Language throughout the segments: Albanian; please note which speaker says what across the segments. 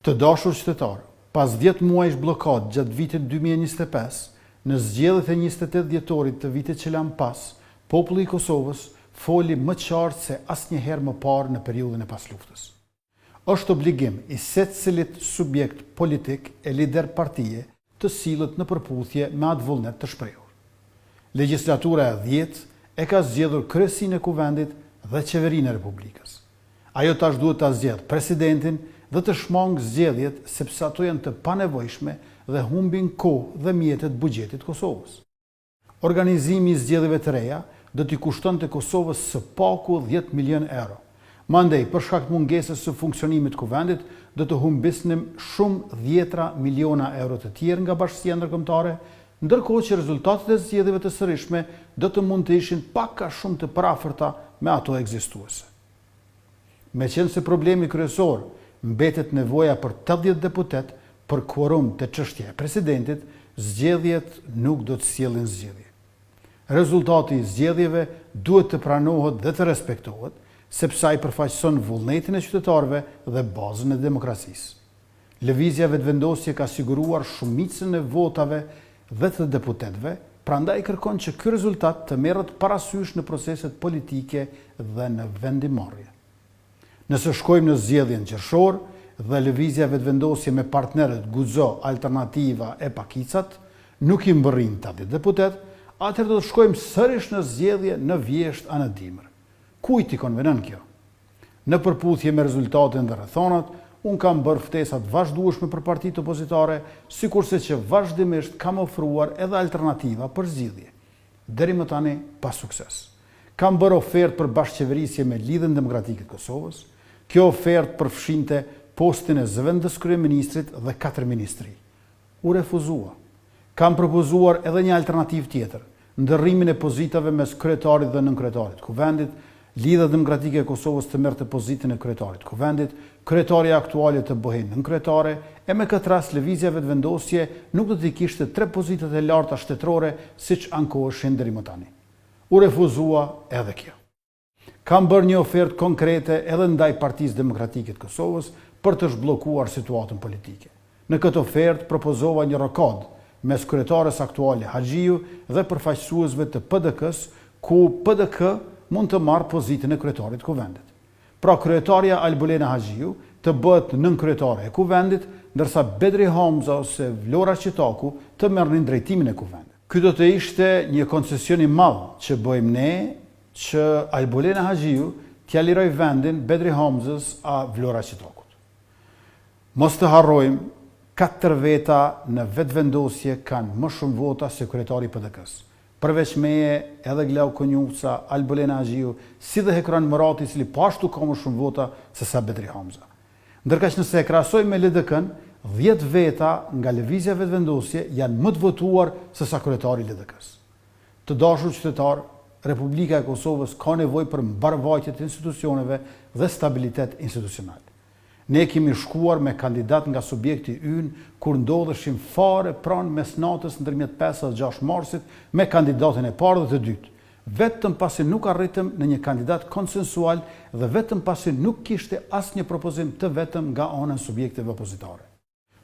Speaker 1: Të dashur qytetarë, pas 10 muajsh blokad gjatë vitit 2025, në zgjedhjet e 28 dhjetorit të vitit që lan pas, populli i Kosovës foli më qartë se asnjëherë më parë në periudhën e pasluftës. Është obligim i secilit subjekt politik e lider partije të sillet në përputhje me atë vullnet të shprehur. Legjislatura e 10 e ka zgjedhur kryesinë e kuvendit dhe qeverinë e Republikës. Ajo tash duhet ta zgjedhë presidentin dhe të shmangë zgjedhjet sepse ato janë të panevojshme dhe humbin kohë dhe mjetet buxhetit Kosovës. Organizimi i zgjedhjeve të reja do t'i kushtonte Kosovës së paku 10 milion euro. Mandej, për shkak të mungesës së funksionimit të kuvendit, do të humbisnim shumë 10 miliona euro të tjerë nga bashkësia ndërkombëtare, ndërkohë që rezultatet e zgjedhjeve të sërishme do të mund të ishin pak a shumë të parafërta me ato ekzistuese. Meqense problemi kryesor mbetet nevoja për 80 deputet për kvorum të çështja e presidentit, zgjedhjet nuk do të sjellin zgjedhje. Rezultati i zgjedhjeve duhet të pranohet dhe të respektohet, sepse ai përfaqëson vullnetin e qytetarëve dhe bazën e demokracisë. Lëvizja vetëvendosje ka siguruar shumicën e votave dhe të deputetëve, prandaj kërkon që ky rezultat të merret parasysh në proceset politike dhe në vendimarrje. Nëse shkojmë në zgjedhjen qershor dhe lëvizja vetëvendosje me partnerët Guxo, Alternativa e Pakicat nuk i mbërrin 80 deputet, atëherë do të shkojmë sërish në zgjedhje në Vjesht anë Dimër. Kujt i konvenon kjo? Në përputhje me rezultatet dhe rrethonat, unë kam bërë ftesat vazhdueshme për partitë opozitare, sikurse që vazhdimisht kam ofruar edhe alternativa për zgjidhje. Deri më tani pa sukses. Kam bërë ofertë për bashkëqeverisje me Lidhjen Demokratike të Kosovës. Kjo ofertë përfshinte postin e zëvendës kryeministrit dhe 4 ministri. U refuzua. Kam propozuar edhe një alternativë tjetër, ndërrimin e pozitave mes kryetarit dhe nënkryetarit kuvendit, Lidhja Demokratike e Kosovës të merrte pozitën e kryetarit kuvendit, kryetaria aktuale të bëhej nënkryetare, e me këtë rast lëvizja vetëvendosje nuk do t'i kishte 3 pozitat e larta shtetërore siç ankoheshin deri më tani. U refuzua edhe kjo. Kam bërë një ofertë konkrete edhe ndaj Partisë Demokratike të Kosovës për të zhbllokuar situatën politike. Në këtë ofertë propozova një rokad mes kryetares aktuale Haxhiu dhe përfaqësuesve të PDK-s, ku PDK mund të marrë pozitën e kryetarit kuvendit. Pra kryetaria Albulena Haxhiu të bëhet nënkryetare e kuvendit, ndërsa Bedri Hamza ose Vlora Qitaku të merrnin drejtimin e kuvendit. Ky do të ishte një koncesion i madh që bëjmë ne, që Albulena Haxhiu t'ja liroj vendin Bedri Hamzës a Vlora Qitakut. Mos të harrojmë, 4 veta në vetëvendosje kanë më shumë vota se kryetari i PDK-s. Përveç meje, edhe Glau Konjufca, Albulena Haxhiu, si dhe Hekran Murati, i cili po ashtu ka më shumë vota se sa Bedri Hamza. Ndërkaq nëse e krahasojmë me LDK-n, 10 veta nga lëvizja vetëvendosje janë më të votuar se sa kryetari i LDK-s. Të dashur qytetar, Republika e Kosovës ka nevojë për mbarvajtje të institucioneve dhe stabilitet institucional. Ne kemi shkuar me kandidat nga subjekti ynë kur ndodheshim fare pranë mesnatës ndërmjet 5 dhe 6 marsit me kandidatin e parë dhe të dytë, vetëm pasi nuk arritëm në një kandidat konsensual dhe vetëm pasi nuk kishte asnjë propozim të vetëm nga ana e subjekteve opozitare.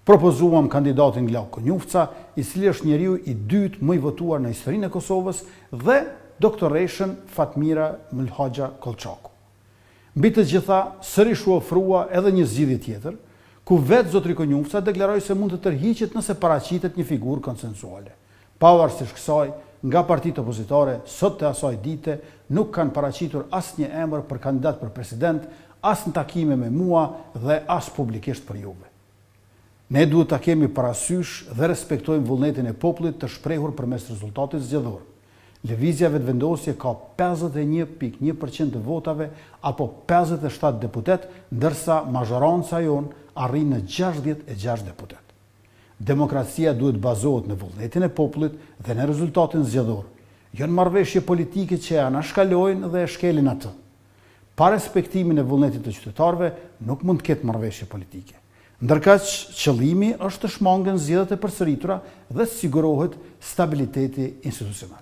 Speaker 1: Propozuam kandidatin Glau Konjufca, i cili është njeriu i dytë më i votuar në historinë e Kosovës, dhe doktoreshën Fatmira Mulhaxha Kolçaku. Mbi të gjitha, sërish u ofrua edhe një zgjidhje tjetër, ku vetë zotri Konjufca deklaroi se mund të tërhiqet nëse paraqitet një figurë konsensuale. Pavarësisht kësaj, nga partitë opozitare, sot të asaj dite, nuk kanë paraqitur asnjë emër për kandidat për president, as në takime me mua dhe as publikisht për juve. Ne duhet ta kemi parasysh dhe respektojmë vullnetin e popullit të shprehur përmes rezultatit zgjedhor. Lëvizja vetëvendosje ka 51.1% të votave apo 57 deputet, ndërsa mazhoranca jon arrin në 66 deputet. Demokracia duhet bazohet në vullnetin e popullit dhe në rezultatin zgjedhor, jo në marrëveshje politike që e anashkalojnë dhe e shkelin atë. Pa respektimin e vullnetit të qytetarëve nuk mund të ketë marrëveshje politike. Ndërkaq qëllimi është të shmangen zgjedhjet e përsëritura dhe të sigurohet stabiliteti institucional.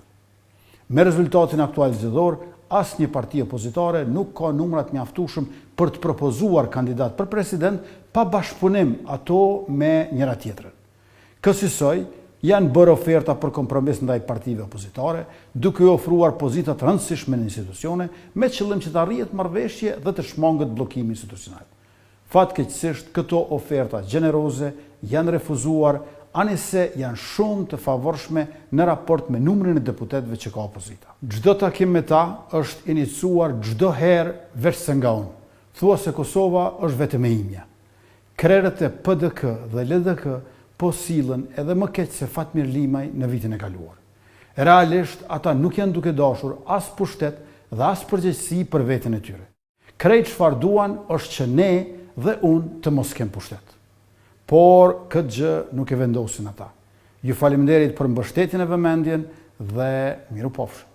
Speaker 1: Me rezultatin aktual zgjedhor, asnjë parti opozitare nuk ka numrat mjaftueshëm për të propozuar kandidat për president pa bashkëpunim ato me njëra tjetrën. Kësaj janë bërë oferta për kompromis ndaj partive opozitare, duke u ofruar pozita të rëndësishme në institucione me qëllim që të arrihet marrëveshje dhe të shmanget bllokimi institucional. Fatkeqësisht, këto oferta gjeneroze janë refuzuar, anise janë shumë të favorshme në raport me numrin e deputetëve që ka opozita. Çdo takim me ta është iniciuar çdo herë veçse nga unë. Thua se Kosova është vetëm e imja. Krerët e PDK dhe LDK po sillen edhe më keq se Fatmir Limaj në vitin e kaluar. Realisht, ata nuk janë duke dashur as pushtet dhe as përgjegjësi për veten e tyre. Krejt çfarë duan është që ne dhe unë të mos kem pushtet. Por këtë gjë nuk e vendosin ata. Ju faleminderit për mbështetjen e vëmendjen dhe mirupafshim.